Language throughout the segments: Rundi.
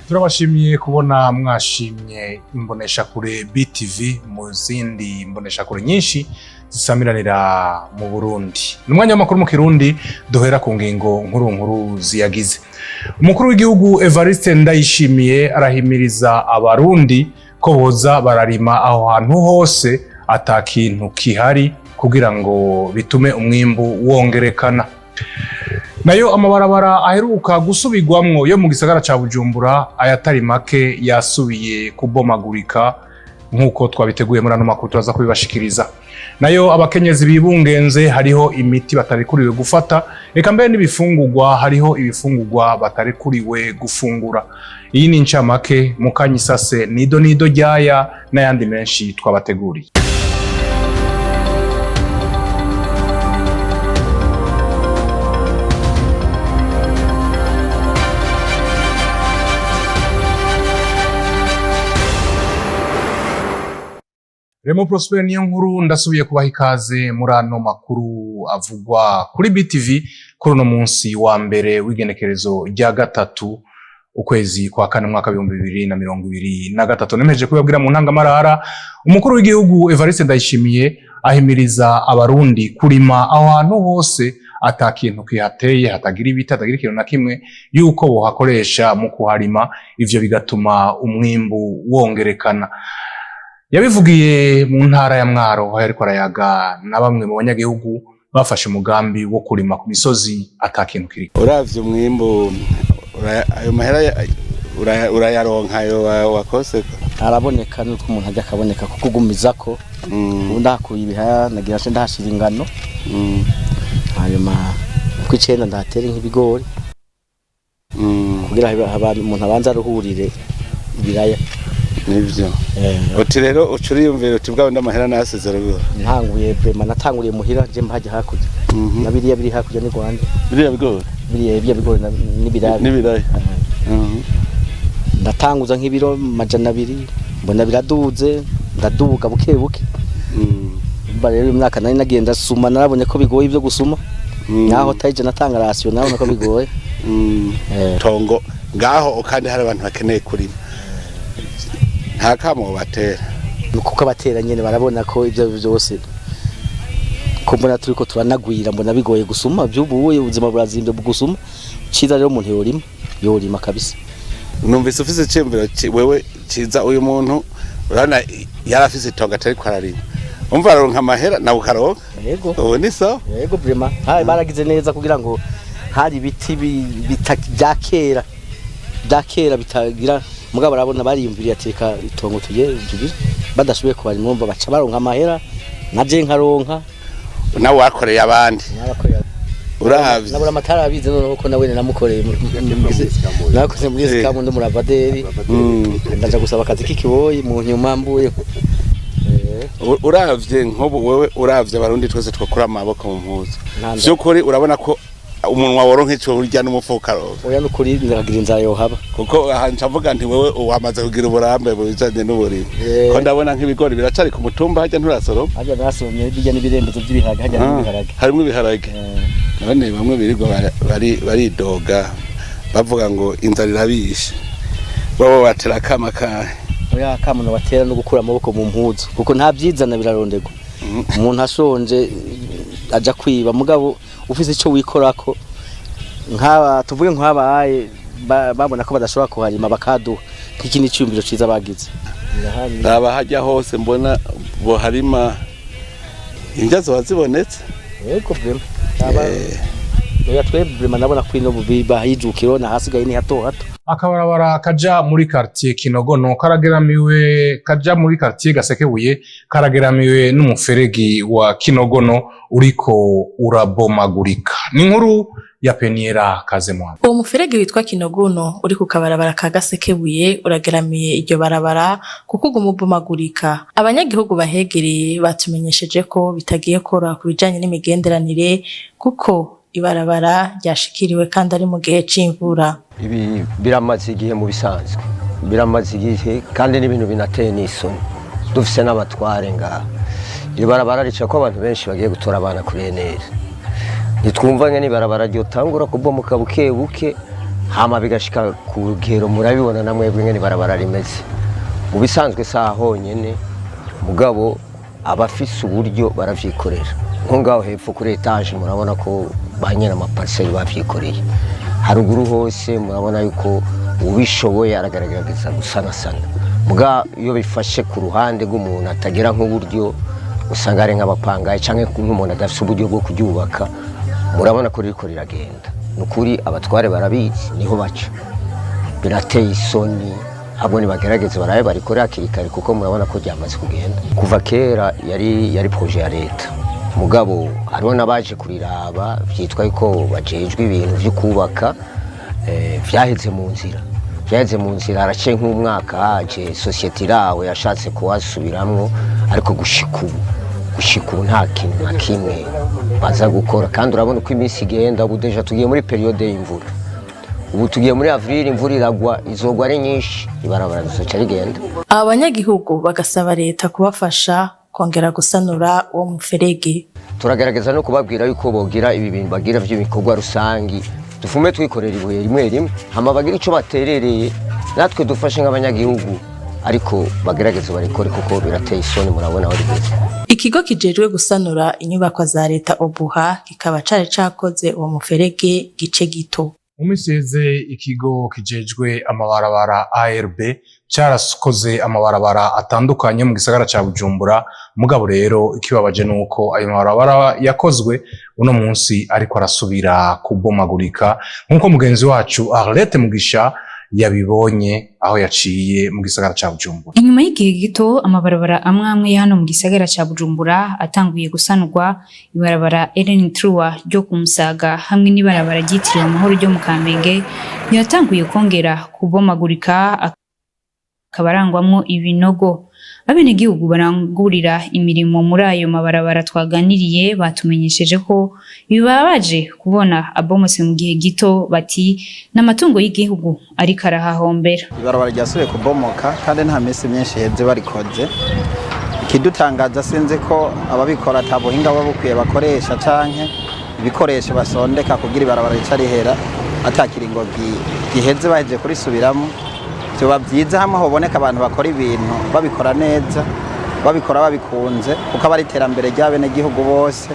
Turabashimiye kubona mwashimye Kuri Betv mu zindi Kuri nyinshi zisamiranira mu Burundi. Numwanya w'amakuru mu Kirundi duhera ku ngingo nkuru ziyagize. Umukuru w'igihugu Evariste Ndayishimiye arahimiriza abarundi ko boza bararima aho hantu hose atakintu kihari kugira ngo bitume umwimbu wongerekana. Nayo amabarabara aheruka gusubirwamwo yo mu gisagara ca Bujumbura ayatari make yasubiye kubomagurika nkuko twabiteguye muri ano makuru turaza kubibashikiriza. Nayo abakenyezi bibungenze hariho imiti batarikuriwe gufata, eka mbere n'ibifungurwa hariho ibifungurwa batarikuriwe gufungura. Iyi ni incamake mukanyisase nido ryaya n'ayandi menshi twabateguriye. Remo Prosper niyo nkuru ndasubiye kubaha ikaze muri ano makuru avugwa kuri Betv kuri uno munsi wa mbere w'igenekerezo rya gatatu ukwezi kwa kane mwaka 2023. Nemeje kubabwira mu ntangamarara umukuru w'igihugu Evariste Ndayishimiye ahimiriza abarundi kurima aho hantu hose atakintu kihateye, hatagira ibiti, hatagira ikintu na kimwe, yuko bohakoresha mu kuharima, ivyo bigatuma umwimbu wongerekana. Yabivugiye mu ntara ya Mwaro aho yariko arayaga na bamwe mu banyagihugu bafashe umugambi wo kurima ku misozi atakintu kiri. Uravye umwimbu ayo mahera urayaronka yo wakose araboneka nuko umuntu ajya akaboneka kukugumizako ndakuye ibihaya nagira se ndahashira ingano hanyuma kw'icenda ndatera nk'ibigori kugira abantu umuntu abanza aruhurire ibiraya nivyo. Uti rero ucuriyumvira uti bwawe ndamahera nasezera biba ntanguye brema natanguriye muhira je mbaje hakurya nabiriya biri hakurya ni Rwanda biriya bigori bigori n'ibiraya ndatanguza nk'ibiro 200 mbona biraduze ndadubuka buke mba rero imyaka nari nagenda suma narabonye ko bigoye ibyo gusuma naho taje natanga ratio naho nako bigoye tongo ngaho kandi hari abantu bakeneye kurima ntakamo batera kuko abatera nyene barabona ko ivyo byose ko mbona turiko turanagwira mbona bigoye gusuma byubuye ubuzima burazimbe bugusuma ciza rero umuntu yorima kabisa. Numvise ufise cemvero wewe ciza uyu muntu urana yarafise itonga atari kwararima umva aronka amahera na ukaronka yego ubu ni so yego brema hayi baragize neza kugira ngo hari biti byakera bitagira mugabo barabona bariyumviriye ateka itongo tugiye badashoboye kubara imwumva baca baronka amahera naje nkaronka nawe wakoreye abandi urahavye nabura amatara abize none ko nawe namukoreye nakoze muri sikamu ndo muravaderi ndaja gusaba akazi k'ikiboyi mu nyuma mbuye uravye nkobo wewe uravye abarundi twese twakora amaboko mu mpuzo vyukuri urabona ko umunwa woronka ico urya n'umufuka roho oya nukuri ndagira inzara yo haba kuko ncavuga nti wewe wamaze kugira uburambe bujanye n'uburimi ko ndabona nk'ibigori biracari ku mutumba hajya nturasoroma hajya nasomye bijya n'ibirembezo by'ibiharage hajya n'ibiharage harimo ibiharage none bamwe birirwa baridoga bavuga ngo inzara irabishe babo batera kama kahe oya kamuno batera no gukura amaboko mu mpuzo kuko nta byizana birarondegwa umuntu ashonje aja kwiba mugabo ufise ico wikorako nk'aba tuvuge nk'abaye babona ko badashobora kuharima bakaduha nk'ikindi cyumbiro ciza bagize ndaba hajya hose mbona bo harima injazo wazibonetse yego brema oya twebwe nabona kwino bahijukiro na hasigaye ni hato akabarabara kaja muri quartier Kinogono kaja muri quartier Gasekebuye karageramiwe n'umuferegi wa Kinogono uriko urabomagurika. Ni nkuru ya Peniera Kazemwana. Uwo muferegi witwa Kinogono uri ku kabarabara ka Gasekebuye urageramiye iryo barabara kuko gumubomagurika. Abanyagihugu bahegereye batumenyesheje ko bitagiye kora kubijanye n'imigenderanire kuko ibarabara ryashikiriwe kandi ari mu gihe c'imvura. Ibi biramaze igihe mu bisanzwe biramaze igihe kandi n'ibintu binateye n'isoni dufise n'abatware ngaha. Ibarabara rica ko abantu benshi bagiye gutora abana kuri eneri nitwumva nge n'ibarabara ryotangura kubomoka buke buke hama bigashika ku rugero murabibona namwebwe ngene barabara rimeze mu bisanzwe saha honyene mugabo abafise uburyo baravyikorera nko ngaho hepfo kuri etage murabona ko banyera amaparcelle bavyikoreye haruguru hose murabona yuko ubishoboye aragaragaza gusanasana muga iyo bifashe ku ruhande rw'umuntu atagira nk'uburyo usanga ari nk'abapangaye canke nk'umuntu adafise uburyo bwo kuryubaka murabona ko ririko riragenda nukuri abatware barabizi niho baca birateye isoni abo ni bagerageza barabe barikora hakirikare kuko murabona ko ryamaze kugenda kuva kera yari projet ya leta mugabo hariho n'abaje kuriraba vyitwa yuko bajejwe ibintu vyo kubaka vyaheze mu nzira haraciye nk'umwaka haje societe irawe yashatse kuwasubiramwo ariko gushika ubu nta kintu na kimwe baza gukora kandi urabona uko iminsi igenda ubu deja tugiye muri periode y'imvura ubu tugiye muri avril imvura iragwa izogwa ari nyinshi ibarabara rizoca rigenda abanyagihugu bagasaba leta kubafasha kongera gusanura uwo muferege turagerageza no kubabwira yuko bogira ibi bintu bagira vy'ibikorwa rusangi dufume twikorera ibuye rimwe hama bagira ico baterereye natwe dufashe nk'abanyagihugu ariko bagerageza barikore kuko birateye isoni murabona aho rigeze. Ikigo kijejwe gusanura inyubako za leta Obuha kikaba cari cakoze uwo muferege gice gito. Umiseze ikigo kijejwe amabarabara ARB cyarakoze amabarabara atandukanye mu gisagara ca Bujumbura mugabo rero ikibabaje nuko ayo mabarabara yakozwe uno munsi ariko arasubira kubomagurika nkuko mugenzi wacu Arlette Mugisha yabibonye aho yaciye mu gisagara ca Bujumbura. Inyuma y'igihe gito amabarabara amwe hano mu gisagara ca Bujumbura atanguye gusanurwa ibarabara Ellen Trua ryo kumusaga hamwe n'ibarabara ryitiriwe amahoro ryo mu Kamenge yatanguye kongera kubomagurika akabarangwamwo ibinogo. Abenegihugu barangurira imirimo muri ayo mabarabara twaganiriye batumenyesheje ko bibabaje kubona abomose mu gihe gito bati n'amatungo y'igihugu ariko arahahombera. Ibarabara ryasubiye kubomoka kandi nta minsi myinshi heze barikoze. Ikidutangaza sinzi ko ababikora atabuhinga babukwiye bakoresha canke ibikoresho basondeka kugira ibarabara ricarihera atakiringo giheze baheje kurisubiramo. Byoba byiza hamwe hoboneka abantu bakora ibintu babikora neza babikora babikunze kuko abari iterambere ry'abene gihugu bose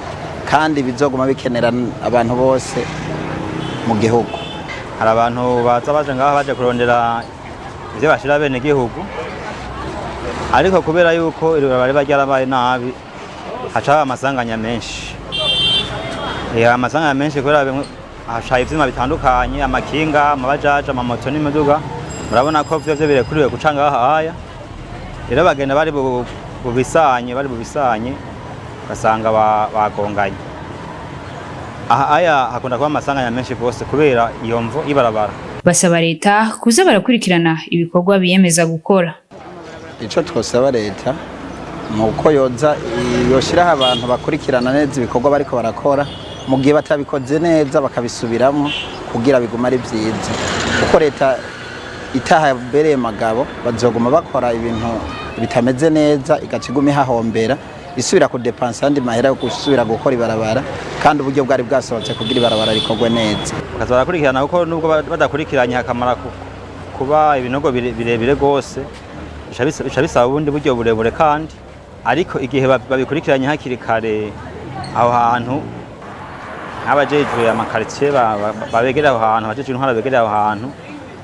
kandi bizoguma bikenera abantu bose mu gihugu. Hari abantu baza baje ngaho baje kurondera ivyo bashira bene gihugu ariko kubera yuko bari baryarabaye nabi haca amasanganya menshi amasanganya menshi kubera hacaye ivyuma bitandukanye amakinga amabajaja amamoto n'imiduga murabona ko vyo birekuriwe gucanga haya rero bagenda bari bubisanye basanga bagonganye aya hakunda kuba amasanganya menshi gose kubera iyo mvo ibarabara. Basaba leta kuza barakurikirana ibikorwa biyemeza gukora. Ico twosaba leta nuko yoshiraho abantu bakurikirana neza ibikorwa bariko barakora mu gihe batabikoze neza bakabisubiramo kugira biguma ari vyiza kuko leta itaha bereye magabo bazoguma bakora ibintu bitameze neza igaciguma ihahombera isubira kudepansa andi mahera yo gusubira gukora ibarabara kandi uburyo bwari bwasohotse kugira ibarabara rikorwe neza. Bakazora kurikirana kuko nubwo badakurikiranye hakamara kuba ibinogo birebire gose bica bisaba ubundi buryo burebure kandi ariko igihe babikurikiranye hakiri kare aho hantu nk'abajejwe amakaritiye babegereye aho hantu abajejwe intwara begereye aho hantu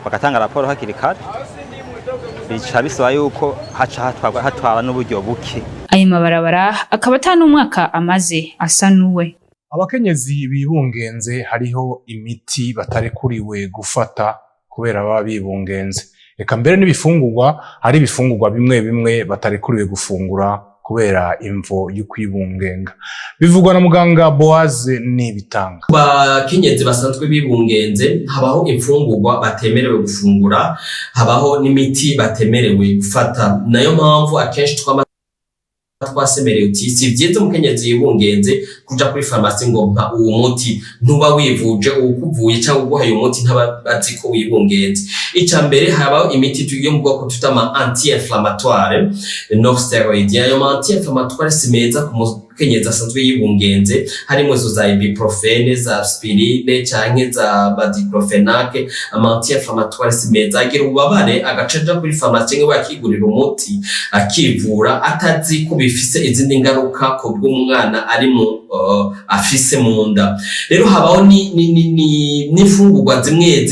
bagatanga raporo hakiri kare bica bisaba yuko hatwara n'uburyo buke. Ayo mabarabara akaba atanumwaka amaze asanuwe. Abakenyezi bibungenze hariho imiti batarekuriwe gufata kubera baba bibungenze. Eka mbere n'ibifungurwa hari ibifungurwa bimwe batarekuriwe gufungura kubera imvo y'ukwibungenga. Bivugwa na muganga Boaze Nibitanga. Bakenyezi basanzwe bibungenze habaho imfungurwa batemerewe gufungura, habaho n'imiti batemerewe gufata. Nayo mpamvu akenshi twasemereye uti si vyiza umukenyezi yibungenze kuja kuri farmasi ngo mpa uwo muti ntuba wivuje ukuvuye cyangwa uguhaye umuti ntabazi ko wibungenze. Ica mbere habaho imiti tugiye mu bwoko tutama anti-inflammatoire non steroid. Ayo anti-inflammatoire si meza ku mukenyezi asanzwe yibungenze harimo zo za ibuprofene za aspirine canke za diclofenac anti-inflammatoire meza agira ububabare agacaja kuri pharmacie ngo yakigurira umuti akivura atazi ko bifise izindi ngaruka ko bw'umwana ari mu afise mu nda. Rero habaho n'imfungurwa zimwe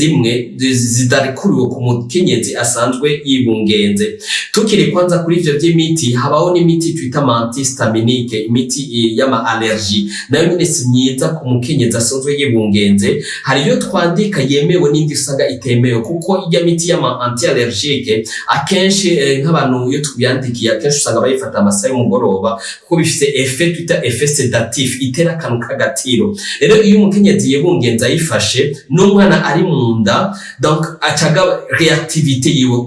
zidarikuriwe ku mukenyezi asanzwe yibungenze. Tukiri kwanza kuri ivyo vy'imiti, habaho n'imiti twita antihistaminique, imiti y'ama allergie nayo nyine si myiza ku mukenyezi asanzwe yibungenze. Hari iyo twandika yemewe n'indi usanga itemewe, kuko ijya miti y'ama anti-allergique akenshi nk'abantu iyo tubyandikiye akenshi usanga bayifata amasaha y'umugoroba kuko bifise effet twita effet sedatif, itera akantu k'agatiro. Rero iyo umukenyezi yibungenze ayifashe n'umwana ari mu nda, donc acaga reactivité yiwe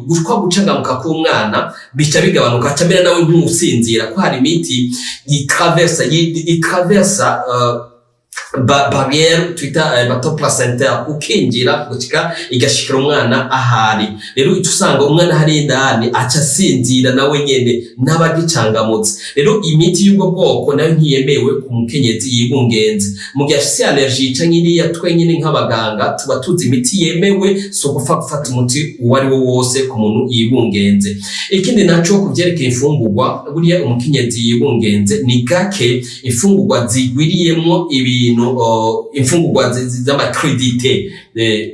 gucangamuka k'umwana bica bigabanuka, acamera nawe nk'usinzira ko hari imiti itraversa barrière twita bato placentaire ukinjira gutika igashikira umwana ahari. Rero usanga umwana hari indani aca sinzira nawe nyene n'abagicangamutse. Rero imiti y'ubwo bwoko nayo ntiyemewe ku mukenyezi yibungenze. Mu gihe afise allergie canke iriya twenyine nk'abaganga tuba tuzi imiti yemewe, so gufata umuti uwo ari wo wose ku muntu yibungenze. Ikindi naco kuvyerekeye imfungurwa, buriya umukenyezi yibungenze ni gake imfungurwa zigwiriyemwo ibintu imfungurwa z'amakredite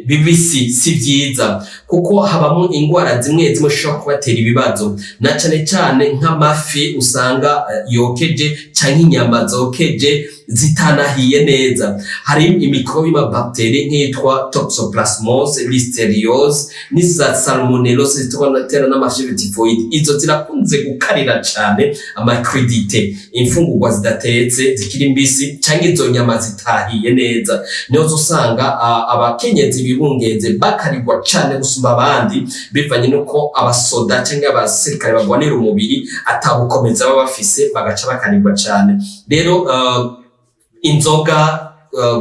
bibisi si vyiza, kuko habamo ingwara zimwe zishobora kubatera ibibazo, na cane nk'amafi usanga yokeje canke inyama zokeje zitanahiye neza. Hari imikrobi ma bakteri nk'itwa toxoplasmose, listeriose n'iza salmonellose zitera n'amafyivre typhoid. Izo zirakunze gukarira cane amakredite, imfungurwa zidatetse zikiri mbisi canke izo nyama zitahiye neza. Niyo usanga abakenyezi bibungenze bakarirwa cane gusumba abandi, bivanye nuko abasoda canke abasirikare bagwanira umubiri atabukomeza baba bafise, bagaca bakarirwa cane. Rero inzoga,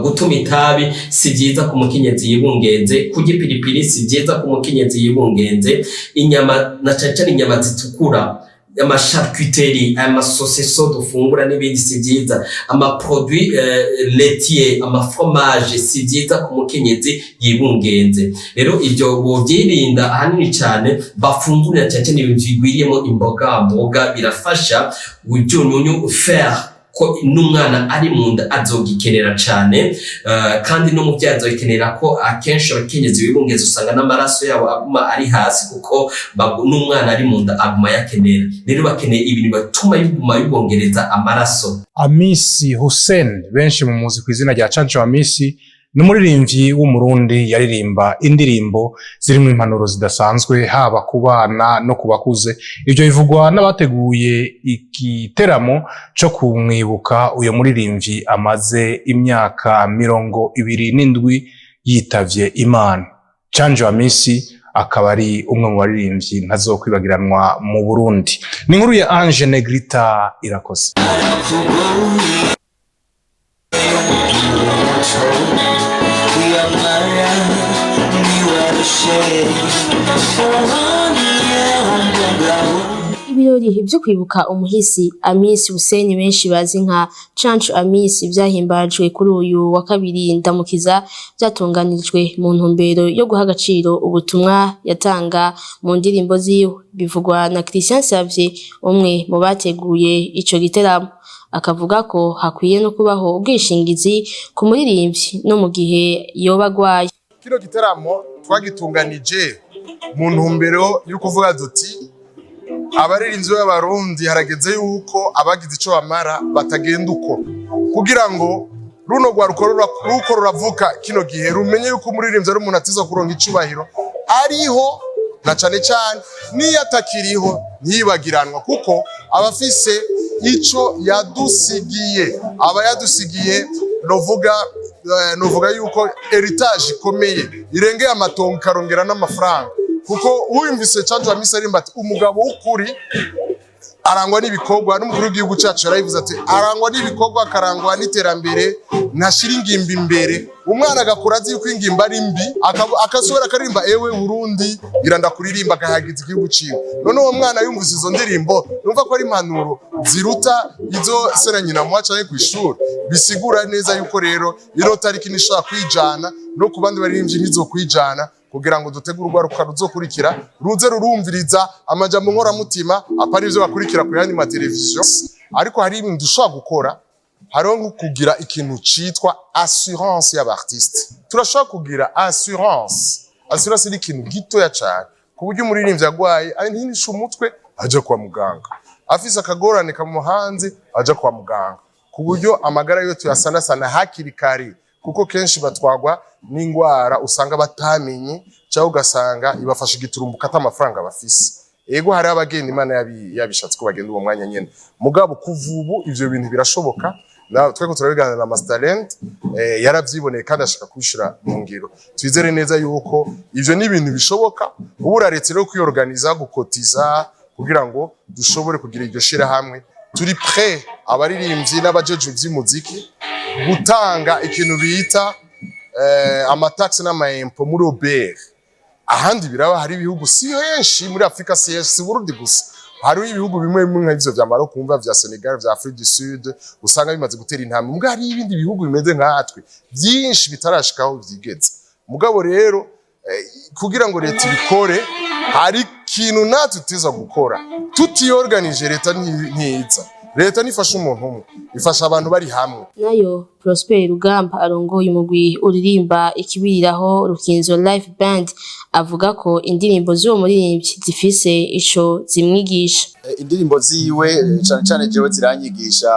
gutuma itabi si vyiza ku mukenyezi yibungenze, kurya ipiripiri si vyiza ku mukenyezi yibungenze, inyama na cane inyama zitukura, ama charcuterie, ama saucisson dufungura n'ibindi si vyiza, ama produit laitier, ama fromage si vyiza ku mukenyezi yibungenze. Rero ivyo bovyirinda ahanini cane bafungurira cane ibintu bigwiriyemo imboga birafasha ujunyunyu fer ko n'umwana ari mu nda azogikenera cane, kandi n'umuvyayi azogikenera ko akenshi abakenyezi bibungenze usanga n'amaraso yabo aguma ari hasi, kuko n'umwana ari mu nda aguma yakenera. Rero bakeneye ibintu batuma yiguma yibongereza amaraso. Amisi Hussein benshi mu muzi kw'izina rya Canco Amisi n'umuririmbyi w'umurundi yaririmba indirimbo zirimo impanuro zidasanzwe haba ku bana no ku bakuze. Ivyo bivugwa n'abateguye igiteramo co kumwibuka uyo muririmbyi amaze imyaka 27 yitavye Imana. Canco Amisi akaba ari umwe mu baririmbyi ntazokwibagiranwa mu Burundi. Ni inkuru ya Ange Negrita Irakoze. Ibirori byo kwibuka umuhisi Amisi Hussein benshi bazi nka Canco Amisi byahimbajwe kuri uyu wa kabiri Ndamukiza, byatunganirijwe mu ntumbero yo guha agaciro ubutumwa yatanga mu ndirimbo ziwe. Bivugwa na Christian Savye, umwe mu bateguye ico giteramo, akavuga ko hakwiye no kubaho ubwishingizi ku muririmbyi no mu gihe yoba agwaye. Kino giteramo twagitunganije mu ntumbero yo kuvuga duti abaririnzi b'abarundi harageze yuko abagize ico bamara batagenda uko, kugira ngo runo rwaruko ruravuka kino gihe rumenye yuko umuririmbyi ari umuntu atiza kuronka icubahiro ariho, na cane niyo atakiriho ntiyibagiranwa, kuko abafise ico yadusigiye, aba yadusigiye novuga yuko heritage ikomeye irengeye amatongo karongera n'amafaranga, kuko uwumvise Canco Amisi arimba ati umugabo w'ukuri arangwa n'ibikorwa, n'umukuru w'igihugu cyacu yarayivuze ati arangwa n'ibikorwa, akarangwa n'iterambere ntashira ingimba imbere, umwana agakura azi yuko ingimba ari mbi, akasubira akaririmba ewe Burundi ngira ndakuririmba agahagiza igihugu ciwe. None uwo mwana yumvise izo ndirimbo numva ko ari impanuro ziruta izo se na nyina muhacaye kw'ishuri, bisigura neza yuko rero ino tariki nishobora kwijana no ku bandi baririmbyi ntizokwijana, kugira ngo dutegure urwaruka ruzokurikira ruze rurumviriza amajambo nkoramutima apari ivyo bakurikira ku yandi mateleviziyo. Ariko hari ibintu dushobora gukora, hariho nko kugira ikintu citwa assurance y'abartiste. Turashobora kugira assurance ni ikintu gitoya cane ku buryo umuririmbyi agwaye ahintisha umutwe aja kwa muganga, afise akagorane kamuhanze aja kwa muganga, ku buryo amagara yo tuyasanasana hakiri kare, kuko kenshi batwagwa n'ingwara usanga batamenye cyangwa ugasanga ibafasha igiturumbuka atamafaranga bafise. Ego hari abagenda Imana yabishatse ko bagenda uwo mwanya nyene, mugabo kuvubu ivyo bintu birashoboka. Na tweko turabiganira na Master Talent yaravyiboneye kandi ashaka kubishira mu ngiro. Twizere neza yuko ivyo ni ibintu bishoboka, ubu uraretse rero kwiorganiza gukotiza kugira ngo dushobore kugira iryo shira hamwe. Turi prêt abaririmbyi n'abajeje by'umuziki gutanga ikintu bita amataxe n'amaimpo muri Obert. Ahandi biraba hari ibihugu si henshi muri Afrika, si Burundi gusa, hari ibihugu bimwe bimwe nk'ivyo vya Maroc, kumva vya Senegal, vya Afrique du Sud usanga bimaze gutera intambwe. Mugabo hari ibindi bihugu bimeze nkatwe byinshi bitarashikaho vyigeze. Mugabo rero kugira ngo leta ibikore, hari ikintu natwe tuteza gukora. Tutiorganije leta ntiza, leta nifasha umuntu umwe, ifasha abantu bari hamwe. Nayo Prosper Rugamba arongoye umugwi uririmba ikibiriraho Rukinzo Live Band avuga ko indirimbo z'uwo muririmbyi zifise ico zimwigisha. Indirimbo ziwe cyane jewe ziranyigisha,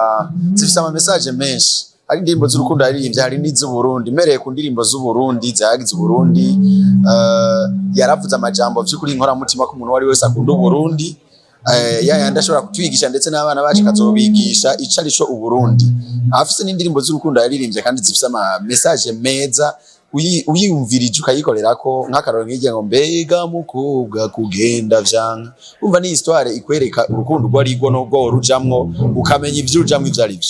zifise ama message menshi. Hari indirimbo z'urukundo yaririmbye, hari n'iz'u Burundi. Mereye ku ndirimbo z'u Burundi zahagize u Burundi, yaravuze amajambo vy'ukuri inkora mutima ko umuntu wari wese akunda u Burundi. Yayandi ashobora kutwigisha ndetse n'abana bacu kazobigisha ico arico u Burundi. Afise n'indirimbo z'urukundo yaririmbye kandi zifise ama message meza, uyiyumvirije ukayikorerako nk'akaroro nk'irya ngo mbega mukobwa kugenda vyanka. Umva ni histoire ikwereka urukundo rwo arigwo n'ubwo rujamwo, ukamenya ivyo ujamwo ivyo arivyo.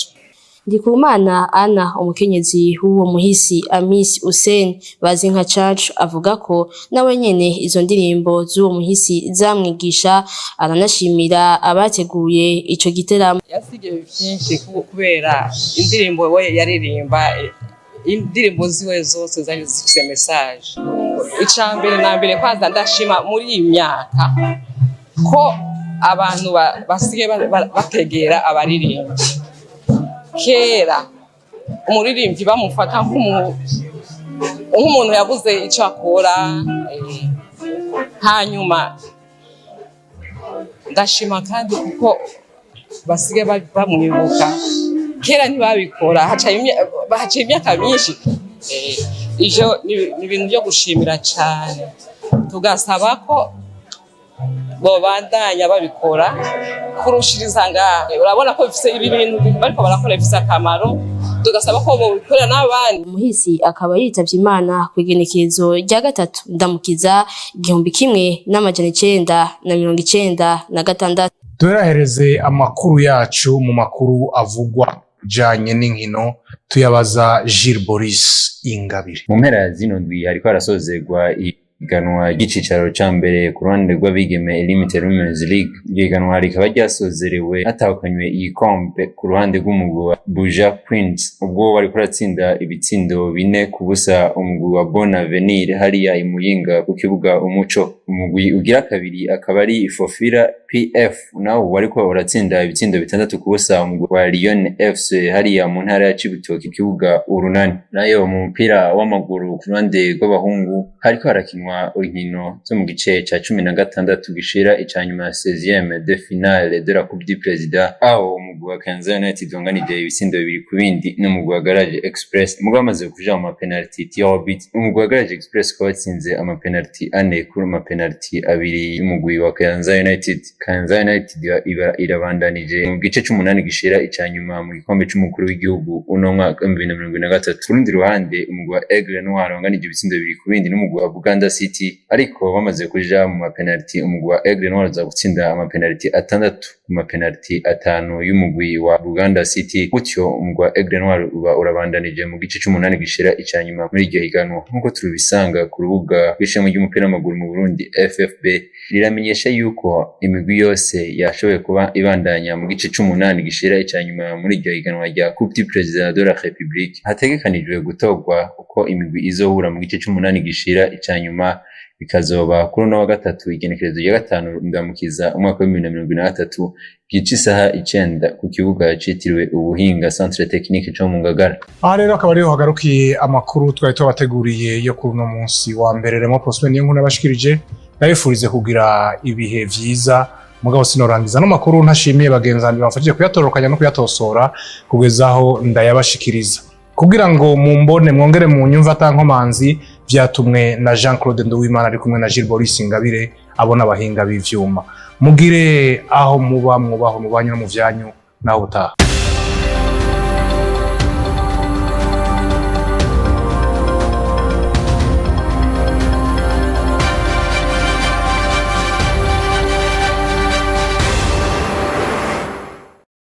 Ndikumana Ana, umukenyezi w'uwo muhisi Amis Hussein bazi nka Church, avuga ko nawe nyene izo ndirimbo z'uwo muhisi zamwigisha, aranashimira abateguye ico giteramo. Yasigaye byinshi kubera indirimbo we yaririmba, indirimbo ziwe zose zari zifise message. Icambere na mbere kwanza ndashima muri iyi myaka ko abantu basigaye bategera abaririmbyi. Kera umuririmbyi bamufata nk'umuntu yabuze icyo akora, hanyuma ndashima kandi kuko basigaye bamwibuka. Kera ntibabikora, haciye imyaka myinshi. Ivyo ni ibintu byo gushimira cyane, tugasaba ko bobandanya babikora kurushiriza ngaha. Urabona ko bifise ibi bintu bariko barakora bifise akamaro, tugasaba ko bobikora n'abandi. Umuhisi akaba yitavye Imana kwigenekerezo rya 3 Ndamukiza 1996. Turahereze amakuru yacu mu makuru avugwa janye n'inkino, tuyabaza Gilles Boris Ingabire. Mu mpera zino ndwi hariko harasozerwa iganwa ry'icicaro ca mbere ku ruhande rw'abigeme Limited Women's League. Iryo ganwa rikaba ryasozerewe hatahukanywe igikombe ku ruhande rw'umugwi wa Buja Queens, ubwo bariko baratsinda ibitsindo 4-0 umugwi wa Bon Avenir hariya i Muyinga ku kibuga Umuco. Umugwi ugira kabiri akaba ari Fofira PF, nawo bariko baratsinda ibitsindo 6-0 umugwi wa Lyon FC hariya mu ntara ya Cibitoke kibuga Urunani. Nayo mu mupira w'amaguru ku ruhande rw'abahungu hariko harakinwa inkino zo mu gice ca 16 gishira icanyuma ya 16e de finale de la Coupe du Président, aho umugwi wa Kayanza United wanganije ibitsindo 2-0 n'umugwi wa Garage Express. Umugwi amaze kuja mu penalty Tiobit, umugwi wa Garage Express ko watsinze ama penalty 4 kuri ama penalty 2 y'umugwi wa Kayanza United. Kayanza United irabandanije mu gice c'8 gishira icanyuma mu gikombe c'umukuru w'igihugu uno mwaka 2023. Kurundi ruhande umugwi wa Aigle Noir wanganije ibitsindo 2-0 n'umugwi wa Buganda City ariko bamaze kuja mu mapenalty umugwi wa Aigle Noir uza gutsinda amapenalty 6 ku mapenalty 5 y'umugwi wa Buganda City gutyo umugwi wa Aigle Noir uba urabandanije mu gice c'8 gishira icanyuma muri iryo higanwa nkuko turubisanga ku rubuga rw'ishami ry'umupira w'amaguru mu Burundi FFB riramenyesha yuko imigwi yose yashoboye kuba ibandanya mu gice c'8 gishira icanyuma muri iryo higanwa rya Coupe du Président de la République hategekanijwe gutogwa uko imigwi izohura mu gice c'8 gishira icanyuma bikazoba kuri no wa gatatu igenekerezo rya 5 ndamukiza umwaka wa 2023 gice isaha 9 ku kibuga citiriwe ubuhinga Centre Technique cyo mu Ngagara. Aha rero akaba ariho hagarukiye amakuru twari tubateguriye yo kuri no munsi wa mbere Remo Prosper niyo nkuna bashikirije ndabifurize kugira ibihe vyiza mugabo sinorangiza no makuru ntashimiye bagenzani bafashije kuyatorokanya no kuyatosora kugezaho ndayabashikiriza kugira ngo mumbone mwongere mu nyumva tankomanzi vyatumwe na Jean-Claude Nduwimana ari kumwe na Gilles Boris Ingabire abona abahinga b'ivyuma mugire aho muba mwubaho mubanye no mu vyanyu naho utaha.